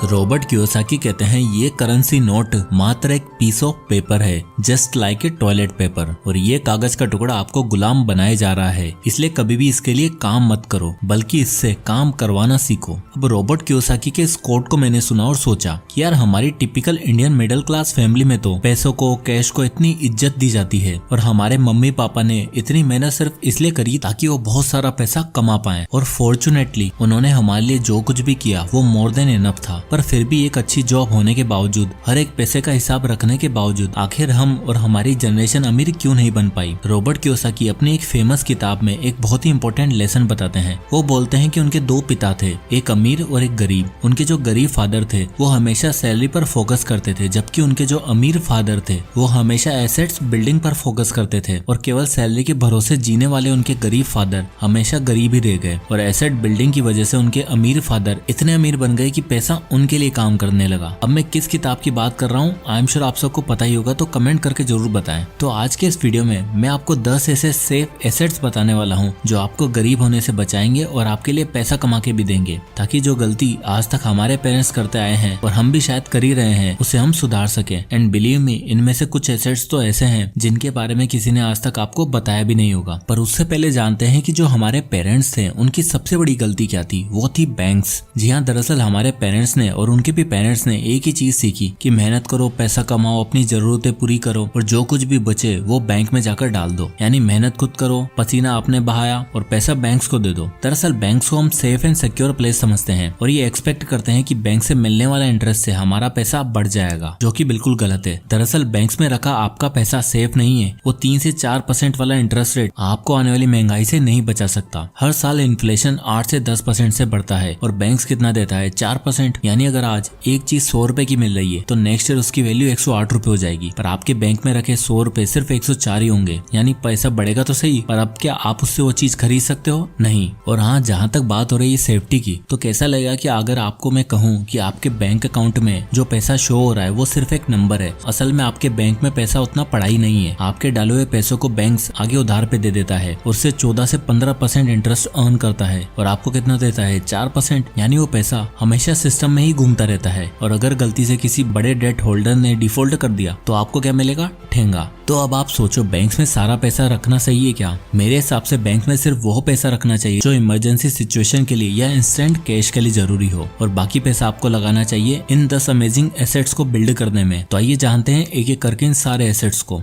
Robert Kiyosaki कहते हैं ये करेंसी नोट मात्र एक पीस ऑफ पेपर है, just like a toilet paper, और ये कागज का टुकड़ा आपको गुलाम बनाए जा रहा है, इसलिए कभी भी इसके लिए काम मत करो बल्कि इससे काम करवाना सीखो। अब रॉबर्ट कियोसाकी के इस कोट को मैंने सुना और सोचा कि यार हमारी typical Indian middle class family में तो पैसों को, कैश को इतनी इज्जत दी जाती है और हमारे मम्मी पापा ने इतनी मेहनत सिर्फ इसलिए करी ताकि वो बहुत सारा पैसा कमा पाए, और फॉर्चुनेटली उन्होंने हमारे लिए जो कुछ भी किया वो मोर देन इनफ था। पर फिर भी एक अच्छी जॉब होने के बावजूद, हर एक पैसे का हिसाब रखने के बावजूद आखिर हम और हमारी जनरेशन अमीर क्यों नहीं बन पाई। रॉबर्ट कियोसाकी अपनी एक फेमस किताब में एक बहुत ही इंपॉर्टेंट लेसन बताते हैं। वो बोलते हैं कि उनके दो पिता थे, एक अमीर और एक गरीब। उनके जो गरीब फादर थे वो हमेशा सैलरी पर फोकस करते थे, जबकि उनके जो अमीर फादर थे वो हमेशा एसेट्स बिल्डिंग पर फोकस करते थे, और केवल सैलरी के भरोसे जीने वाले उनके गरीब फादर हमेशा गरीब ही रह गए, और एसेट बिल्डिंग की वजह से उनके अमीर फादर इतने अमीर बन गए कि पैसा उनके लिए काम करने लगा। अब मैं किस किताब की बात कर रहा हूँ आई एम श्योर आप सबको पता ही होगा, तो कमेंट करके जरूर बताएं। तो आज के इस वीडियो में मैं आपको 10 ऐसे सेफ एसेट्स बताने वाला हूँ जो आपको गरीब होने से बचाएंगे और आपके लिए पैसा कमा के भी देंगे, ताकि जो गलती आज तक हमारे पेरेंट्स करते आए हैं और हम भी शायद कर ही रहे हैं उसे हम सुधार सके। एंड बिलीव मी, इनमें से कुछ एसेट्स तो ऐसे हैं जिनके बारे में किसी ने आज तक आपको बताया भी नहीं होगा। पर उससे पहले जानते हैं कि जो हमारे पेरेंट्स थे उनकी सबसे बड़ी गलती क्या थी। वो थी बैंक्स। जी हाँ, दरअसल हमारे पेरेंट्स ने और उनके भी पेरेंट्स ने एक ही चीज सीखी कि मेहनत करो, पैसा कमाओ, अपनी जरूरतें पूरी करो और जो कुछ भी बचे वो बैंक में जाकर डाल दो। यानी मेहनत खुद करो, पसीना आपने बहाया और पैसा बैंक्स को दे दो। दरअसल बैंक्स को हम सेफ एंड सिक्योर प्लेस समझते हैं और ये एक्सपेक्ट करते हैं कि बैंक से मिलने वाला इंटरेस्ट से हमारा पैसा बढ़ जाएगा, जो कि बिल्कुल गलत है। दरअसल बैंक्स में रखा आपका पैसा सेफ नहीं है। वो 3 से 4% वाला इंटरेस्ट रेट आपको आने वाली महंगाई से नहीं बचा सकता। हर साल इन्फ्लेशन 8 से 10% से बढ़ता है और बैंक्स कितना देता है, 4%। यानी अगर आज एक चीज 100 रुपए की मिल रही है तो नेक्स्ट ईयर उसकी वैल्यू 108 रुपए हो जाएगी, पर आपके बैंक में रखे 100 रुपए सिर्फ 104 ही होंगे। यानी पैसा बढ़ेगा तो सही, पर अब क्या आप उससे वो चीज खरीद सकते हो? नहीं। और हाँ, जहाँ तक बात हो रही है सेफ्टी की, तो कैसा लगेगा कि अगर आपको मैं कहूँ कि आपके बैंक अकाउंट में जो पैसा शो हो रहा है वो सिर्फ एक नंबर है, असल में आपके बैंक में पैसा उतना पड़ा ही नहीं है। आपके डाले हुए पैसों को बैंक्स आगे उधार पे दे देता है, उससे 14 से 15% इंटरेस्ट अर्न करता है, और आपको कितना देता है, 4%। यानी वो पैसा हमेशा सिस्टम में ही घूमता रहता है, और अगर गलती से किसी बड़े डेट होल्डर ने डिफॉल्ट कर दिया तो आपको क्या मिलेगा, ठेंगा। तो अब आप सोचो, बैंक्स में सारा पैसा रखना सही है क्या? मेरे हिसाब से बैंक में सिर्फ वो पैसा रखना चाहिए जो इमरजेंसी सिचुएशन के लिए या इंस्टेंट कैश के लिए जरूरी हो, और बाकी पैसा आपको लगाना चाहिए इन 10 अमेजिंग एसेट्स को बिल्ड करने में। तो आइए जानते हैं एक एक करके इन सारे एसेट्स को।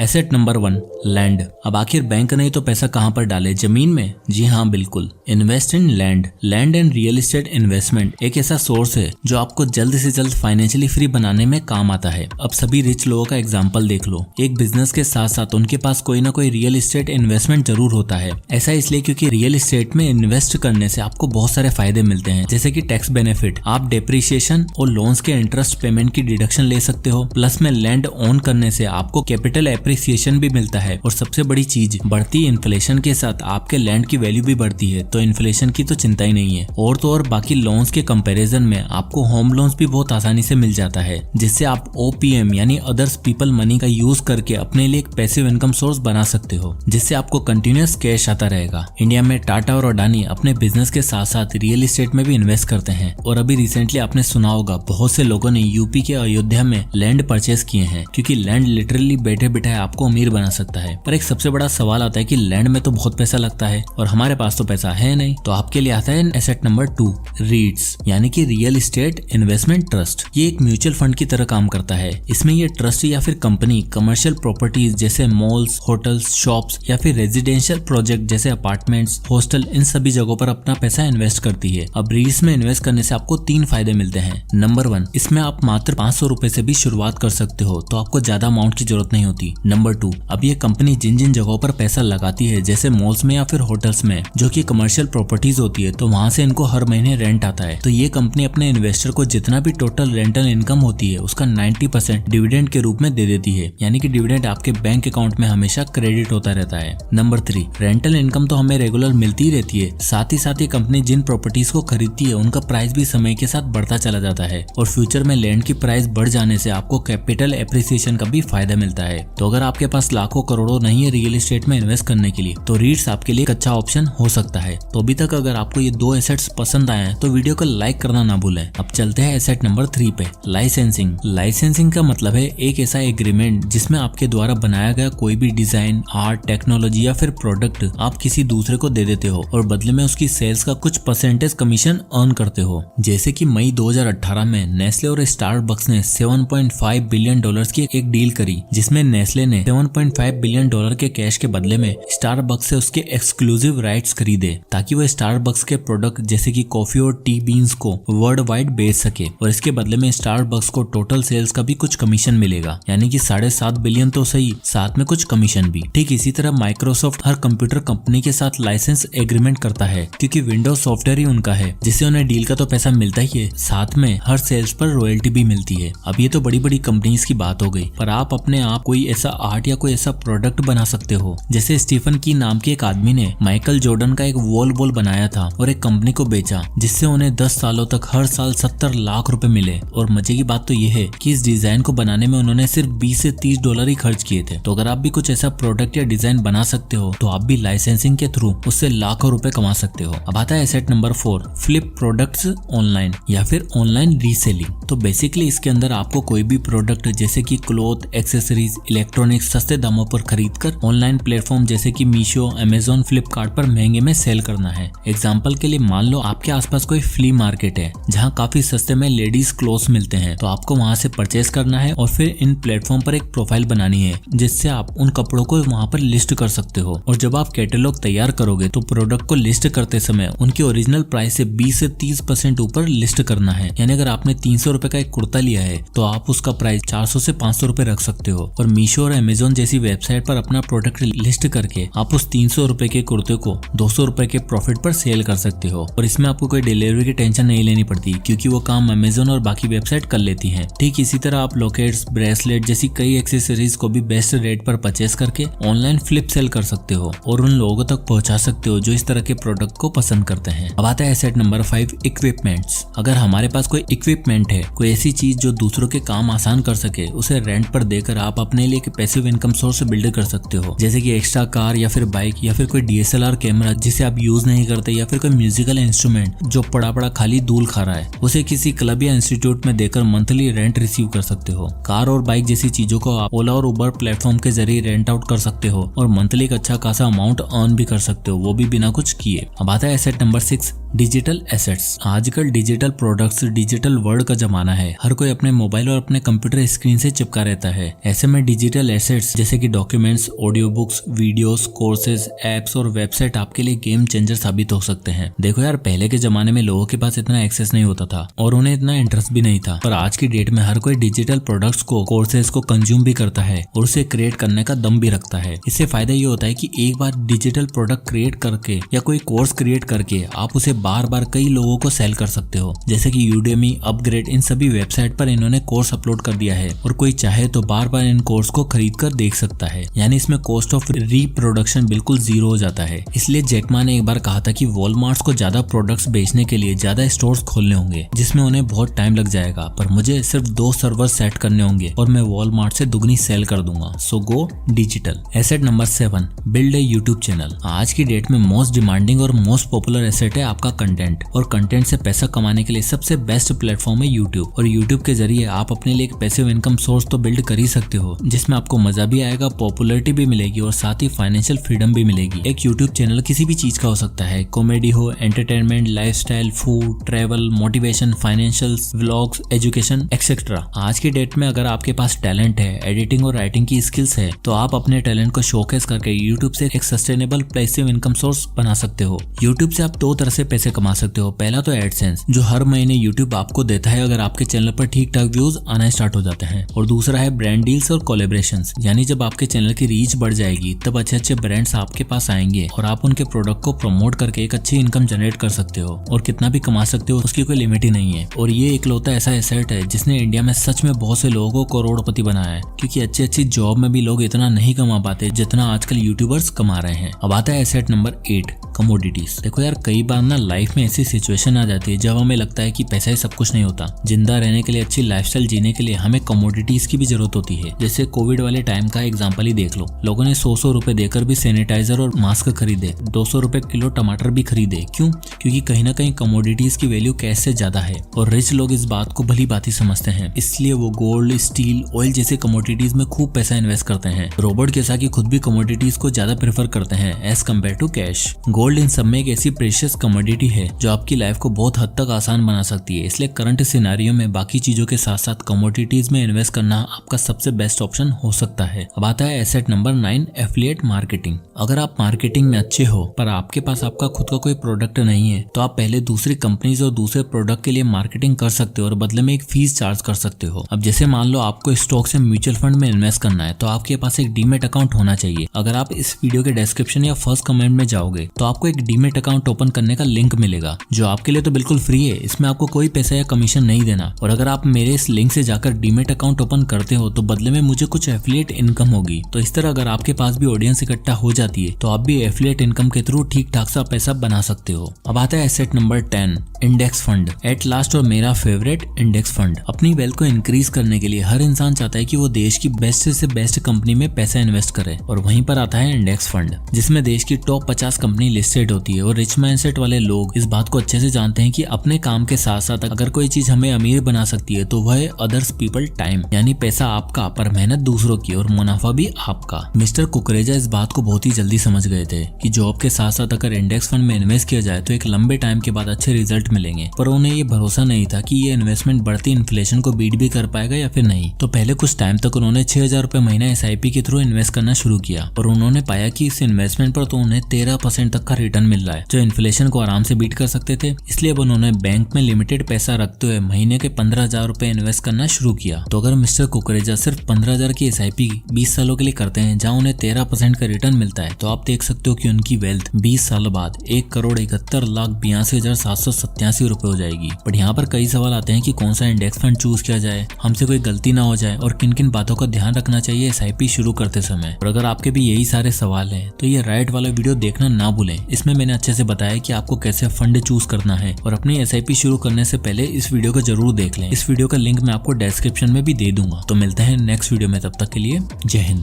Asset number 1, land. अब आखिर बैंक नहीं तो पैसा कहां पर डाले, जमीन में? जी हाँ, बिल्कुल। Invest in land. Land and real estate investment एक ऐसा सोर्स है जो आपको जल्द से जल्द फाइनेंशियली फ्री बनाने में काम आता है। अब सभी रिच लोगों का एग्जांपल देख लो, एक बिजनेस के साथ साथ उनके पास कोई ना कोई रियल एस्टेट इन्वेस्टमेंट जरूर होता है। ऐसा इसलिए क्योंकि रियल एस्टेट में इन्वेस्ट करने से आपको बहुत सारे फायदे मिलते हैं, जैसे कि टैक्स बेनिफिट, आप डेप्रिसिएशन और लोन्स के इंटरेस्ट पेमेंट की डिडक्शन ले सकते हो। प्लस में लैंड ओन करने से आपको कैपिटल एप्रिसिएशन भी मिलता है, और सबसे बड़ी चीज, बढ़ती इन्फ्लेशन के साथ आपके लैंड की वैल्यू भी बढ़ती है, तो इन्फ्लेशन की तो चिंता ही नहीं है। और तो और बाकी लोन्स के कंपैरिजन में आपको होम लोन्स भी बहुत आसानी से मिल जाता है, जिससे आप OPM यानी अदर्स पीपल मनी का यूज करके अपने लिए एक पैसिव इनकम सोर्स बना सकते हो, जिससे आपको कंटिन्यूअस कैश आता रहेगा। इंडिया में टाटा और अडानी अपने बिजनेस के साथ साथ रियल एस्टेट में भी इन्वेस्ट करते हैं, और अभी रिसेंटली आपने सुना होगा बहुत से लोगों ने यूपी के अयोध्या में लैंड परचेज किए हैं, क्योंकि लैंड लिटरली बैठे बैठे आपको अमीर बना सकता है। पर एक सबसे बड़ा सवाल आता है कि लैंड में तो बहुत पैसा लगता है और हमारे पास तो पैसा है नहीं। तो आपके लिए आता है एसेट नंबर 2, रीट्स यानी कि रियल एस्टेट इन्वेस्टमेंट ट्रस्ट। ये एक म्यूचुअल फंड की तरह काम करता है। इसमें ये ट्रस्ट या फिर कंपनी कमर्शियल प्रॉपर्टीज जैसे मॉल्स, होटल्स, शॉप्स या फिर रेजिडेंशियल प्रोजेक्ट जैसे अपार्टमेंट्स, हॉस्टल, इन सभी जगहों पर अपना पैसा इन्वेस्ट करती है। अब रीट्स में इन्वेस्ट करने से आपको 3 फायदे मिलते हैं। नंबर 1, इसमें आप मात्र 500 रुपए से भी शुरुआत कर सकते हो, तो आपको ज्यादा अमाउंट की जरूरत नहीं होती। नंबर 2, अब ये कंपनी जिन जिन जगहों पर पैसा लगाती है जैसे मॉल्स में या फिर होटल्स में, जो कि कमर्शियल प्रॉपर्टीज होती है, तो वहां से इनको हर महीने रेंट आता है। तो ये कंपनी अपने इन्वेस्टर को जितना भी टोटल रेंटल इनकम होती है उसका 90% डिविडेंड के रूप में दे देती है, यानी कि डिविडेंड आपके बैंक अकाउंट में हमेशा क्रेडिट होता रहता है। नंबर 3, रेंटल इनकम तो हमें रेगुलर मिलती ही रहती है, साथ ही कंपनी जिन प्रॉपर्टीज को खरीदती है उनका प्राइस भी समय के साथ बढ़ता चला जाता है, और फ्यूचर में लैंड की प्राइस बढ़ जाने से आपको कैपिटल एप्रिसिएशन का भी फायदा मिलता है। तो अगर आपके पास लाखों करोड़ों नहीं है रियल एस्टेट में इन्वेस्ट करने के लिए तो रीट्स आपके लिए एक अच्छा ऑप्शन हो सकता है। तो अभी तक अगर आपको ये 2 एसेट्स पसंद आए हैं तो वीडियो को लाइक करना ना भूलें। अब चलते हैं एसेट नंबर 3 पे, लाइसेंसिंग। लाइसेंसिंग का मतलब है एक ऐसा एग्रीमेंट जिसमें आपके द्वारा बनाया गया कोई भी डिजाइन, आर्ट, टेक्नोलॉजी या फिर प्रोडक्ट आप किसी दूसरे को दे देते हो और बदले में उसकी सेल्स का कुछ परसेंटेज कमीशन अर्न करते हो। जैसे कि मई 2018 में नेस्ले और स्टारबक्स ने $7.5 बिलियन की एक डील करी, जिसमें नेस्ले ने $7.5 बिलियन के कैश के बदले में स्टारबक्स से उसके एक्सक्लूसिव राइट्स खरीदे ताकि वह स्टारबक्स के प्रोडक्ट जैसे कि कॉफी और टी बीन्स को वर्ल्ड वाइड बेच सके और इसके बदले में स्टारबक्स को टोटल सेल्स का भी कुछ कमीशन मिलेगा, यानी कि $7.5 बिलियन तो सही, साथ में कुछ कमीशन भी। ठीक इसी तरह माइक्रोसॉफ्ट हर कंप्यूटर कंपनी के साथ लाइसेंस एग्रीमेंट करता है क्योंकि विंडोज सॉफ्टवेयर ही उनका है, जिससे उन्हें डील का तो पैसा मिलता ही है, साथ में हर सेल्स पर रॉयल्टी भी मिलती है। अब ये तो बड़ी बड़ी कंपनीज की बात हो गई, पर आप अपने आप कोई ऐसा आर्ट या कोई ऐसा प्रोडक्ट बना सकते हो। जैसे स्टीफन की नाम के एक आदमी ने माइकल जॉर्डन का एक वॉल बॉल बनाया था और एक कंपनी को बेचा, जिससे उन्हें 10 सालों तक हर साल 70 लाख रुपए मिले। और मजे की बात तो ये है कि इस डिजाइन को बनाने में उन्होंने सिर्फ $20 से $30 ही खर्च किए थे। तो अगर आप भी कुछ ऐसा प्रोडक्ट या डिजाइन बना सकते हो तो आप भी लाइसेंसिंग के थ्रू उससे लाखों रुपए कमा सकते हो। अब आता है asset number 4, flip products online या फिर ऑनलाइन रीसेलिंग। तो बेसिकली इसके अंदर आपको कोई भी प्रोडक्ट जैसे कि क्लॉथ, एक्सेसरीज, इलेक्ट्रॉनिक्स सस्ते दामों पर खरीदकर ऑनलाइन प्लेटफॉर्म जैसे कि मीशो, अमेजोन, फ्लिपकार्ट पर महंगे में सेल करना है। एग्जाम्पल के लिए मान लो आपके आसपास कोई फ्ली मार्केट है जहाँ काफी सस्ते में लेडीज क्लोथ्स मिलते हैं, तो आपको वहाँ से परचेज करना है और फिर इन प्लेटफॉर्म पर एक प्रोफाइल बनानी है जिससे आप उन कपड़ों को वहाँ पर लिस्ट कर सकते हो। और जब आप कैटलॉग तैयार करोगे तो प्रोडक्ट को लिस्ट करते समय उनकी ओरिजिनल प्राइस से 20 से 30% ऊपर लिस्ट करना है। यानी अगर आपने 300 रुपए का एक कुर्ता लिया है तो आप उसका प्राइस 400 से 500 रुपए रख सकते हो। और मीशो और अमेजोन जैसी वेबसाइट पर अपना प्रोडक्ट लिस्ट करके आप उस 300 रुपए के कुर्ते को 200 रुपए के प्रॉफिट पर सेल कर सकते हो। और इसमें आपको कोई डिलीवरी की टेंशन नहीं लेनी पड़ती क्योंकि वो काम अमेजोन और बाकी वेबसाइट कर लेती हैं। ठीक इसी तरह आप लॉकेट्स, ब्रेसलेट जैसी कई एक्सेसरीज को भी बेस्ट रेट पर परचेस करके ऑनलाइन फ्लिप सेल कर सकते हो और उन लोगों तक पहुंचा सकते हो जो इस तरह के प्रोडक्ट को पसंद करते हैं। अब आता है एसेट नंबर 5, इक्विपमेंट्स। अगर हमारे पास कोई इक्विपमेंट है, कोई ऐसी चीज जो दूसरों के काम आसान कर सके, उसे रेंट पर देकर आप अपने लिए एक पैसिव इनकम सोर्स बिल्ड कर सकते हो। जैसे कि एक्स्ट्रा कार या फिर बाइक या फिर कोई DSLR कैमरा जिसे आप यूज नहीं करते, या फिर कोई म्यूजिकल इंस्ट्रूमेंट जो पड़ा पड़ा खाली धूल खा रहा है, उसे किसी क्लब या इंस्टीट्यूट में देकर मंथली रेंट रिसीव कर सकते हो। कार और बाइक जैसी चीजों को आप ओला और उबर प्लेटफॉर्म के जरिए रेंट आउट कर सकते हो और मंथली एक अच्छा खासा अमाउंट अर्न भी कर सकते हो, वो भी बिना कुछ किए। अब आता है एसेट नंबर 6, डिजिटल एसेट्स। आजकल डिजिटल प्रोडक्ट्स, डिजिटल वर्ल्ड का जमाना है। हर कोई अपने मोबाइल और अपने कंप्यूटर स्क्रीन से चिपका रहता है। ऐसे में डिजिटल एसेट्स जैसे कि documents, audio books, videos, courses, apps और वेबसाइट आपके लिए गेम चेंजर साबित हो सकते हैं। देखो यार, पहले के जमाने में लोगों के पास इतना एक्सेस नहीं होता था और उन्हें इतना इंटरेस्ट भी नहीं था, पर आज की डेट में हर कोई डिजिटल प्रोडक्ट्स को, कोर्सेज को कंज्यूम भी करता है और उसे क्रिएट करने का दम भी रखता है। इससे फायदा ये होता है कि एक बार डिजिटल प्रोडक्ट क्रिएट करके या कोई कोर्स क्रिएट करके आप उसे बार बार कई लोगों को सेल कर सकते हो। जैसे कि यूडेमी, अपग्रेड, इन सभी वेबसाइट पर इन्होंने कोर्स अपलोड कर दिया है और कोई चाहे तो बार बार इन कोर्स को खरीद कर देख सकता है। यानी इसमें कॉस्ट ऑफ रीप्रोडक्शन बिल्कुल जीरो हो जाता है। इसलिए जैक मा ने एक बार कहा था कि वॉलमार्ट को ज्यादा प्रोडक्ट्स बेचने के लिए ज्यादा स्टोर्स खोलने होंगे जिसमें उन्हें बहुत टाइम लग जाएगा, पर मुझे सिर्फ 2 सर्वर सेट करने होंगे और मैं वॉलमार्ट से दुगनी सेल कर दूंगा। So go digital. Asset number 7, build a YouTube channel. आज की डेट में मोस्ट डिमांडिंग और मोस्ट पॉपुलर एसेट है आपका कंटेंट, और कंटेंट से पैसा कमाने के लिए सबसे बेस्ट प्लेटफॉर्म है यूट्यूब। और यूट्यूब के जरिए आप अपने लिए एक पैसिव इनकम सोर्स तो बिल्ड कर ही सकते हो जिसमें आपको मजा भी आएगा, पॉपुलैरिटी भी मिलेगी और साथ ही फाइनेंशियल फ्रीडम भी मिलेगी। एक यूट्यूब चैनल किसी भी चीज का हो सकता है, कॉमेडी हो, entertainment, lifestyle, food, travel, motivation, financials, vlogs, education etcetera. आज की डेट में अगर आपके पास टैलेंट है, एडिटिंग और राइटिंग की स्किल्स है, तो आप अपने टैलेंट को शोकेस करके यूट्यूब से एक सस्टेनेबल पैसिव इनकम सोर्स बना सकते हो। यूट्यूब से आप 2 तरह से पैसे कमा सकते हो। पहला तो एडसेंस, जो हर महीने यूट्यूब आपको देता है अगर आपके चैनल पर ठीक ठाक व्यूज आना स्टार्ट हो जाते हैं। और दूसरा है ब्रांड डील्स और कोलैबोरेशंस, यानी जब आपके चैनल की रीच बढ़ जाएगी तब अच्छे अच्छे ब्रांड्स आपके पास आएंगे और आप उनके प्रोडक्ट को प्रमोट करके एक अच्छी इनकम जनरेट कर सकते हो और कितना भी कमा सकते हो, उसकी कोई लिमिट ही नहीं है। और ये इकलौता ऐसा एसेट है जिसने इंडिया में सच में बहुत से लोगों को करोड़पति बनाया है, क्योंकि अच्छी अच्छी जॉब में भी लोग इतना नहीं कमा पाते जितना आजकल यूट्यूबर्स कमा रहे हैं। अब आता है एसेट नंबर 8, कमोडिटीज। देखो यार, कई बार ना लाइफ में ऐसी सिचुएशन आ जाती है जब हमें लगता है कि पैसा ही सब कुछ नहीं होता। जिंदा रहने के लिए, अच्छी लाइफस्टाइल जीने के लिए हमें कमोडिटीज की भी जरूरत होती है। जैसे कोविड कोविड वाले टाइम का एग्जांपल ही देख लो। लोगों ने 100 रुपए देकर भी सैनिटाइजर और मास्क खरीदे, 200 रुपए किलो टमाटर भी खरीदे। क्यों? क्योंकि कहीं ना कहीं कमोडिटीज की वैल्यू कैश से ज्यादा है और रिच लोग इस बात को भली भांति समझते हैं, इसलिए वो गोल्ड, स्टील, ऑयल जैसे कमोडिटीज में खूब पैसा इन्वेस्ट करते हैं। रॉबर्ट कियोसाकी खुद भी कमोडिटीज को ज्यादा प्रेफर करते हैं as compare to cash. Gold इन सब में एक ऐसी प्रेशियस कमोडिटी है जो आपकी लाइफ को बहुत हद तक आसान बना सकती है, इसलिए करंट सिनेरियो में बाकी चीजों के साथ साथ कमोडिटीज में इन्वेस्ट करना आपका सबसे बेस्ट ऑप्शन हो सकता है। अब आता है एसेट नंबर 9, एफिलिएट मार्केटिंग। अगर आप मार्केटिंग में अच्छे हो पर आपके पास आपका खुद का कोई प्रोडक्ट नहीं है तो आप पहले दूसरी कंपनीज और दूसरे प्रोडक्ट के लिए मार्केटिंग कर सकते हो और बदले में एक फीस चार्ज कर सकते हो। अब जैसे मान लो आपको स्टॉक से म्यूचुअल फंड में इन्वेस्ट करना है तो आपके पास एक डीमेट अकाउंट होना चाहिए। अगर आप इस वीडियो के डिस्क्रिप्शन या फर्स्ट कमेंट में जाओगे तो आपको एक डीमेट अकाउंट ओपन करने का लिंक मिलेगा जो आपके लिए तो बिल्कुल फ्री है, इसमें आपको कोई पैसा या कमीशन नहीं देना। और अगर आप मेरे इस लिंक से जाकर डीमेट अकाउंट ओपन करते हो तो बदले में मुझे कुछ एफिलिएट इनकम होगी। तो इस तरह अगर आपके पास भी ऑडियंस इकट्ठा हो जाती है तो आप भी एफिलिएट इनकम के थ्रू ठीक ठाक सा पैसा बना सकते हो। अब आता है asset number 10, index fund. At last और मेरा फेवरेट इंडेक्स फंड। अपनी वेल्थ को इंक्रीज करने के लिए हर इंसान चाहता है कि वो देश की बेस्ट से बेस्ट कंपनी में पैसा इन्वेस्ट करे और वहीं पर आता है इंडेक्स फंड जिसमें देश की टॉप 50 कंपनी लिस्टेड होती है। और रिच माइंडसेट वाले लोग इस बात को अच्छे से जानते हैं कि अपने काम के साथ साथ अगर कोई चीज हमें अमीर बना सकती है तो वह है अदर्स पीपल टाइम, यानी पैसा आपका पर मेहनत दूसरों की और मुनाफा भी आपका। मिस्टर कुकरेजा इस बात को बहुत ही जल्दी समझ गए थे कि जॉब के साथ साथ अगर इंडेक्स फंड में इन्वेस्ट किया जाए तो एक लंबे टाइम के बाद अच्छे रिजल्ट मिलेंगे, पर उन्हें ये भरोसा नहीं था कि ये इन्वेस्टमेंट बढ़ती इन्फ्लेशन को बीट भी कर पाएगा या फिर नहीं। तो पहले कुछ टाइम तक उन्होंने 6000 रुपए महीना SIP के थ्रू इन्वेस्ट करना शुरू किया और उन्होंने पाया कि इस इन्वेस्टमेंट पर तो उन्हें 13% तक का रिटर्न मिल रहा है जो इन्फ्लेशन को आराम से बीट कर सकते थे। इसलिए अब उन्होंने बैंक में लिमिटेड पैसा रखते हुए महीने के 15,000 रुपए इन्वेस्ट करना शुरू किया। तो अगर मिस्टर कुकरेजा सिर्फ 15,000 की SIP 20 सालों के लिए करते हैं जहाँ उन्हें 13% का रिटर्न मिलता है तो आप देख सकते हो कि उनकी वेल्थ 20 सालों बाद 1,71,82,787 रुपए हो जाएगी। बट यहाँ पर कई सवाल आते हैं कि कौन सा इंडेक्स फंड चूज किया जाए, हमसे कोई गलती ना हो जाए और किन किन बातों का ध्यान रखना चाहिए SIP शुरू करते समय। और अगर आपके भी यही सारे सवाल हैं तो ये राइट वाला वीडियो देखना ना भूलें। इसमें मैंने अच्छे से बताया कि आपको कैसे फंड चूज करना है और अपनी SIP शुरू करने से पहले इस वीडियो को जरूर देख लें। इस वीडियो का लिंक मैं आपको डिस्क्रिप्शन में भी दे दूंगा। तो मिलते हैं नेक्स्ट वीडियो में, तब तक के लिए जय हिंद।